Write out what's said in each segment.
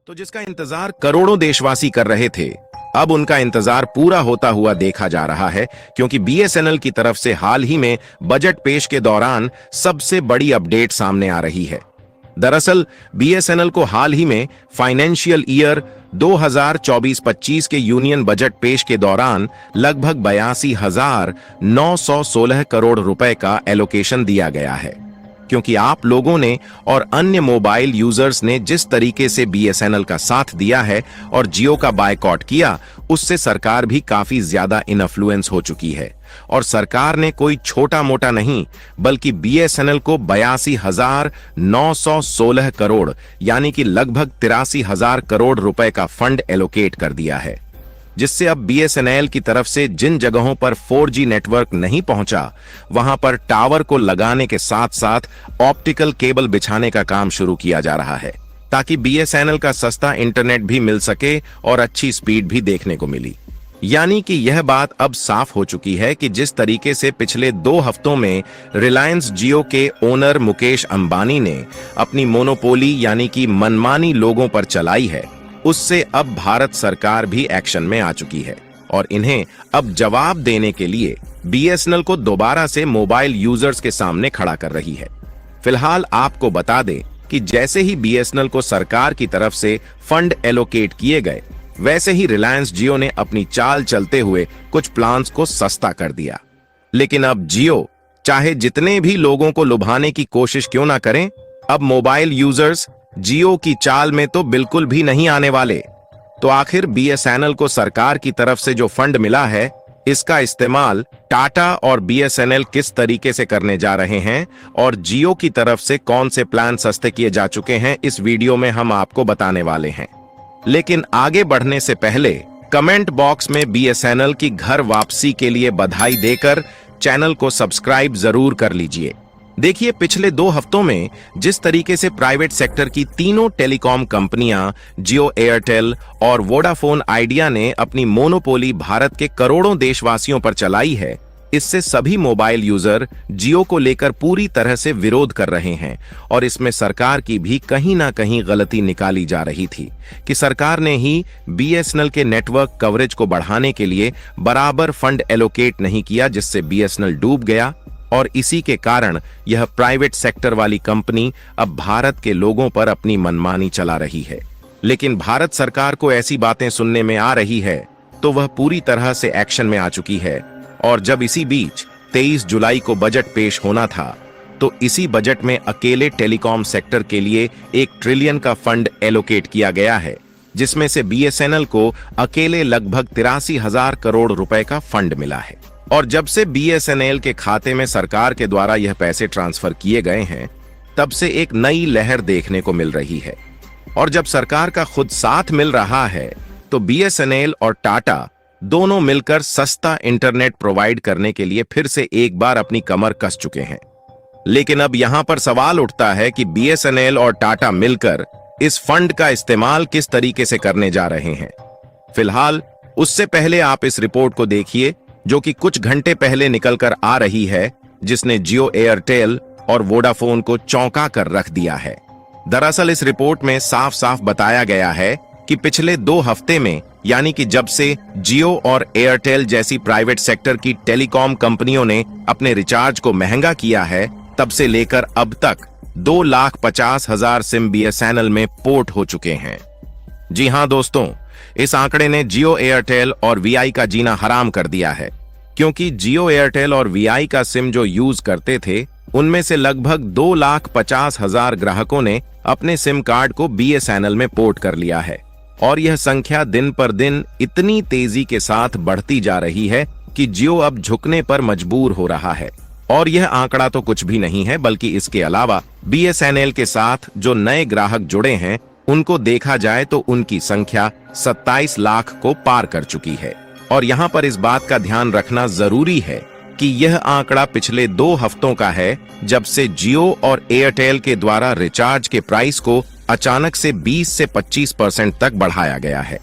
तो जिसका इंतजार करोड़ों देशवासी कर रहे थे, अब उनका इंतजार पूरा होता हुआ देखा जा रहा है, क्योंकि बीएसएनएल की तरफ से हाल ही में बजट पेश के दौरान सबसे बड़ी अपडेट सामने आ रही है। दरअसल बीएसएनएल को हाल ही में फाइनेंशियल ईयर 2024-25 के यूनियन बजट पेश के दौरान लगभग 82,916 करोड़ रुपए का एलोकेशन दिया गया है। क्योंकि आप लोगों ने और अन्य मोबाइल यूजर्स ने जिस तरीके से बीएसएनएल का साथ दिया है और जियो का बायकॉट किया, उससे सरकार भी काफी ज्यादा इन्फ्लुएंस हो चुकी है। और सरकार ने कोई छोटा मोटा नहीं, बल्कि बीएसएनएल को 82,916 करोड़ यानी कि लगभग 83,000 करोड़ रुपए का फंड एलोकेट कर दिया है, जिससे अब बीएसएनएल की तरफ से जिन जगहों पर 4G नेटवर्क नहीं पहुंचा, वहां पर टावर को लगाने के साथ साथ ऑप्टिकल केबल बिछाने का काम शुरू किया जा रहा है, ताकि बीएसएनएल का सस्ता इंटरनेट भी मिल सके और अच्छी स्पीड भी देखने को मिली। यानी कि यह बात अब साफ हो चुकी है कि जिस तरीके से पिछले 2 हफ्तों में रिलायंस जियो के ओनर मुकेश अंबानी ने अपनी मोनोपोली यानी कि मनमानी लोगों पर चलाई है, उससे अब भारत सरकार भी एक्शन में आ चुकी है और इन्हें अब जवाब देने के लिए बीएसएनएल को दोबारा से मोबाइल यूजर्स के सामने खड़ा कर रही है। फिलहाल आपको बता दें कि जैसे ही बीएसएनएल को सरकार की तरफ से फंड एलोकेट किए गए, वैसे ही रिलायंस जियो ने अपनी चाल चलते हुए कुछ प्लान्स को सस्ता कर दिया। लेकिन अब जियो चाहे जितने भी लोगों को लुभाने की कोशिश क्यों ना करें, अब मोबाइल यूजर्स जियो की चाल में तो बिल्कुल भी नहीं आने वाले। तो आखिर बीएसएनएल को सरकार की तरफ से जो फंड मिला है, इसका इस्तेमाल टाटा और बीएसएनएल किस तरीके से करने जा रहे हैं और जियो की तरफ से कौन से प्लान सस्ते किए जा चुके हैं, इस वीडियो में हम आपको बताने वाले हैं। लेकिन आगे बढ़ने से पहले कमेंट बॉक्स में बीएसएनएल की घर वापसी के लिए बधाई देकर चैनल को सब्सक्राइब जरूर कर लीजिए। देखिए, पिछले 2 हफ्तों में जिस तरीके से प्राइवेट सेक्टर की तीनों टेलीकॉम कंपनियां जियो, एयरटेल और वोडाफोन आइडिया ने अपनी मोनोपोली भारत के करोड़ों देशवासियों पर चलाई है, इससे सभी मोबाइल यूजर जियो को लेकर पूरी तरह से विरोध कर रहे हैं। और इसमें सरकार की भी कहीं ना कहीं गलती निकाली जा रही थी कि सरकार ने ही बीएसएनएल के नेटवर्क कवरेज को बढ़ाने के लिए बराबर फंड एलोकेट नहीं किया, जिससे बीएसएनएल डूब गया और इसी के कारण यह प्राइवेट सेक्टर वाली कंपनी अब भारत के लोगों पर अपनी मनमानी चला रही है। लेकिन भारत सरकार को ऐसी बातें सुनने में आ रही है तो वह पूरी तरह से एक्शन में आ चुकी है। और जब इसी बीच 23 जुलाई को बजट पेश होना था, तो इसी बजट में अकेले टेलीकॉम सेक्टर के लिए 1 ट्रिलियन का फंड एलोकेट किया गया है, जिसमें से बीएसएनएल को अकेले लगभग 83,000 करोड़ रुपए का फंड मिला है। और जब से बीएसएनएल के खाते में सरकार के द्वारा यह पैसे ट्रांसफर किए गए हैं, तब से एक नई लहर देखने को मिल रही है। और जब सरकार का खुद साथ मिल रहा है, तो बीएसएनएल और टाटा दोनों मिलकर सस्ता इंटरनेट प्रोवाइड करने के लिए फिर से एक बार अपनी कमर कस चुके हैं। लेकिन अब यहां पर सवाल उठता है कि बीएसएनएल और टाटा मिलकर इस फंड का इस्तेमाल किस तरीके से करने जा रहे हैं। फिलहाल उससे पहले आप इस रिपोर्ट को देखिए, जो कि कुछ घंटे पहले निकलकर आ रही है, जिसने जियो, एयरटेल और वोडाफोन को चौंका कर रख दिया है। दरअसल इस रिपोर्ट में साफ साफ बताया गया है कि पिछले 2 हफ्ते में, यानी कि जब से जियो और एयरटेल जैसी प्राइवेट सेक्टर की टेलीकॉम कंपनियों ने अपने रिचार्ज को महंगा किया है, तब से लेकर अब तक 2,50,000 सिम बीएसएनएल में पोर्ट हो चुके हैं। जी हां दोस्तों, इस आंकड़े ने जियो, एयरटेल और वीआई का जीना हराम कर दिया है, क्योंकि जियो, एयरटेल और वीआई का सिम जो यूज करते थे, उनमें से लगभग 2,50,000 ग्राहकों ने अपने सिम कार्ड को बीएसएनएल में पोर्ट कर लिया है। और यह संख्या दिन पर दिन इतनी तेजी के साथ बढ़ती जा रही है कि जियो अब झुकने पर मजबूर हो रहा है। और यह आंकड़ा तो कुछ भी नहीं है, बल्कि इसके अलावा बीएसएनएल के साथ जो नए ग्राहक जुड़े हैं, उनको देखा जाए तो उनकी संख्या 27 लाख को पार कर चुकी है। और यहाँ पर इस बात का ध्यान रखना जरूरी है कि यह आंकड़ा पिछले 2 हफ्तों का है, जब से जियो और एयरटेल के द्वारा रिचार्ज के प्राइस को अचानक से 20 से 25% तक बढ़ाया गया है।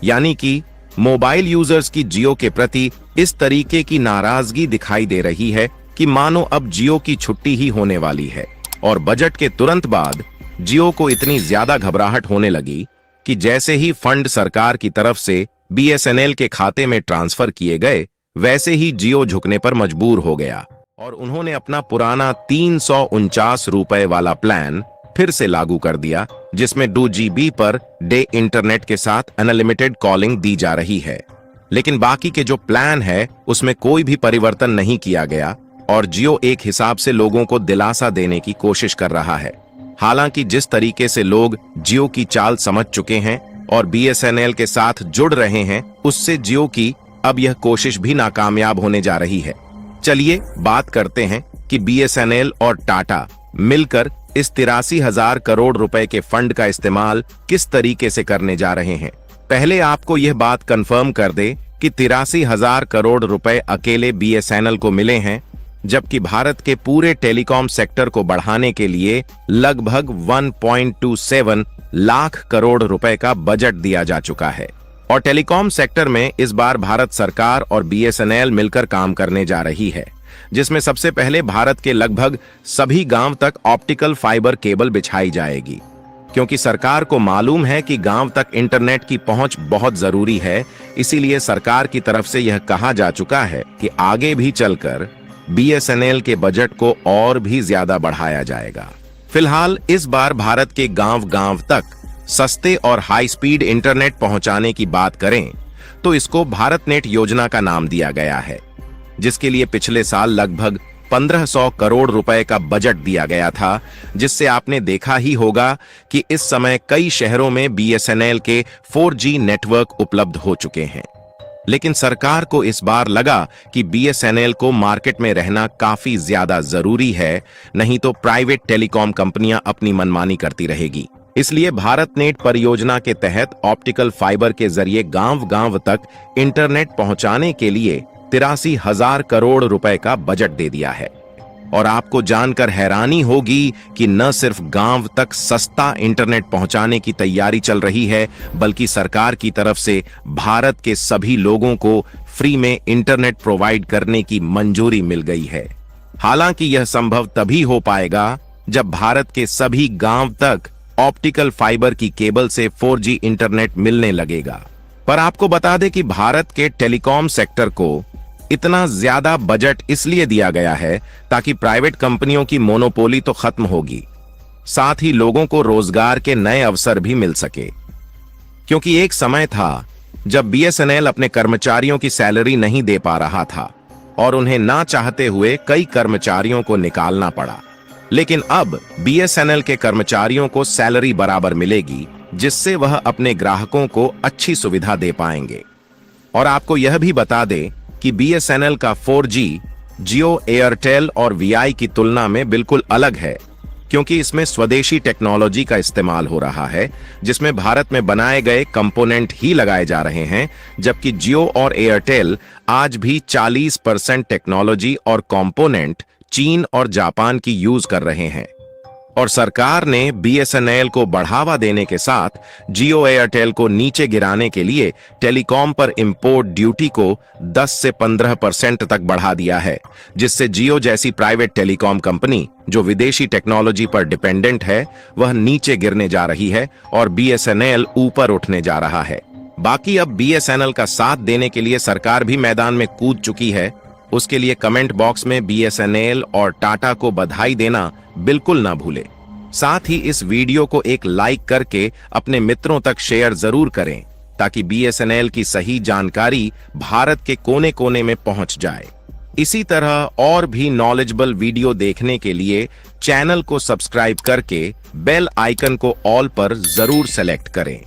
यानी कि मोबाइल यूजर्स की जियो के प्रति इस तरीके की नाराजगी दिखाई दे रही है कि मानो अब जियो की छुट्टी ही होने वाली है। और बजट के तुरंत बाद जियो को इतनी ज्यादा घबराहट होने लगी कि जैसे ही फंड सरकार की तरफ से बीएसएनएल के खाते में ट्रांसफर किए गए, वैसे ही जियो झुकने पर मजबूर हो गया और उन्होंने अपना पुराना 349 रुपए वाला प्लान फिर से लागू कर दिया, जिसमें 2 GB पर डे इंटरनेट के साथ अनलिमिटेड कॉलिंग दी जा रही है। लेकिन बाकी के जो प्लान है उसमें कोई भी परिवर्तन नहीं किया गया और जियो एक हिसाब से लोगों को दिलासा देने की कोशिश कर रहा है। हालांकि जिस तरीके से लोग जियो की चाल समझ चुके हैं और बीएसएनएल के साथ जुड़ रहे हैं, उससे जियो की अब यह कोशिश भी नाकामयाब होने जा रही है। चलिए बात करते हैं कि बीएसएनएल और टाटा मिलकर इस 83,000 करोड़ रुपए के फंड का इस्तेमाल किस तरीके से करने जा रहे हैं। पहले आपको यह बात कंफर्म कर दे कि 83,000 करोड़ रुपए अकेले बीएसएनएल को मिले हैं, जबकि भारत के पूरे टेलीकॉम सेक्टर को बढ़ाने के लिए लगभग 1.27 लाख करोड़ रुपए का बजट दिया जा चुका है। और टेलीकॉम सेक्टर में इस बार भारत सरकार और बीएसएनएल मिलकर काम करने जा रही है, जिसमें सबसे पहले भारत के लगभग सभी गांव तक ऑप्टिकल फाइबर केबल बिछाई जाएगी, क्योंकि सरकार को मालूम है कि गांव तक इंटरनेट की पहुंच बहुत जरूरी है। इसीलिए सरकार की तरफ से यह कहा जा चुका है कि आगे भी चलकर बीएसएनएल के बजट को और भी ज्यादा बढ़ाया जाएगा। फिलहाल इस बार भारत के गांव-गांव तक सस्ते और हाई स्पीड इंटरनेट पहुंचाने की बात करें तो इसको भारत नेट योजना का नाम दिया गया है, जिसके लिए पिछले साल लगभग 1500 करोड़ रुपए का बजट दिया गया था, जिससे आपने देखा ही होगा कि इस समय कई शहरों में बीएसएनएल के 4G नेटवर्क उपलब्ध हो चुके हैं। लेकिन सरकार को इस बार लगा कि बीएसएनएल को मार्केट में रहना काफी ज्यादा जरूरी है, नहीं तो प्राइवेट टेलीकॉम कंपनियां अपनी मनमानी करती रहेगी। इसलिए भारत नेट परियोजना के तहत ऑप्टिकल फाइबर के जरिए गांव-गांव तक इंटरनेट पहुंचाने के लिए 83,000 करोड़ रुपए का बजट दे दिया है। और आपको जानकर हैरानी होगी कि न सिर्फ गांव तक सस्ता इंटरनेट पहुंचाने की तैयारी चल रही है, बल्कि सरकार की तरफ से भारत के सभी लोगों को फ्री में इंटरनेट प्रोवाइड करने की मंजूरी मिल गई है। हालांकि यह संभव तभी हो पाएगा जब भारत के सभी गांव तक ऑप्टिकल फाइबर की केबल से 4G इंटरनेट मिलने लगेगा। पर आपको बता दें कि भारत के टेलीकॉम सेक्टर को इतना ज्यादा बजट इसलिए दिया गया है ताकि प्राइवेट कंपनियों की मोनोपोली तो खत्म होगी, साथ ही लोगों को रोजगार के नए अवसर भी मिल सके। क्योंकि एक समय था जब बीएसएनएल अपने कर्मचारियों की सैलरी नहीं दे पा रहा था और उन्हें ना चाहते हुए कई कर्मचारियों को निकालना पड़ा। लेकिन अब बीएसएनएल के कर्मचारियों को सैलरी बराबर मिलेगी, जिससे वह अपने ग्राहकों को अच्छी सुविधा दे पाएंगे। और आपको यह भी बता दें कि बीएसएनएल का 4G जियो, एयरटेल और वीआई की तुलना में बिल्कुल अलग है, क्योंकि इसमें स्वदेशी टेक्नोलॉजी का इस्तेमाल हो रहा है, जिसमें भारत में बनाए गए कंपोनेंट ही लगाए जा रहे हैं, जबकि जियो और एयरटेल आज भी 40% टेक्नोलॉजी और कंपोनेंट चीन और जापान की यूज कर रहे हैं। और सरकार ने बीएसएनएल को बढ़ावा देने के साथ जियो एयरटेल को नीचे गिराने के लिए टेलीकॉम पर इंपोर्ट ड्यूटी को 10 से 15% तक बढ़ा दिया है, जिससे जियो जैसी प्राइवेट टेलीकॉम कंपनी जो विदेशी टेक्नोलॉजी पर डिपेंडेंट है, वह नीचे गिरने जा रही है और बीएसएनएल ऊपर उठने जा रहा है। बाकी अब बीएसएनएल का साथ देने के लिए सरकार भी मैदान में कूद चुकी है। उसके लिए कमेंट बॉक्स में बीएसएनएल और टाटा को बधाई देना बिल्कुल ना भूले। साथ ही इस वीडियो को एक लाइक करके अपने मित्रों तक शेयर जरूर करें, ताकि बीएसएनएल की सही जानकारी भारत के कोने कोने में पहुंच जाए। इसी तरह और भी नॉलेजेबल वीडियो देखने के लिए चैनल को सब्सक्राइब करके बेल आइकन को ऑल पर जरूर सेलेक्ट करें।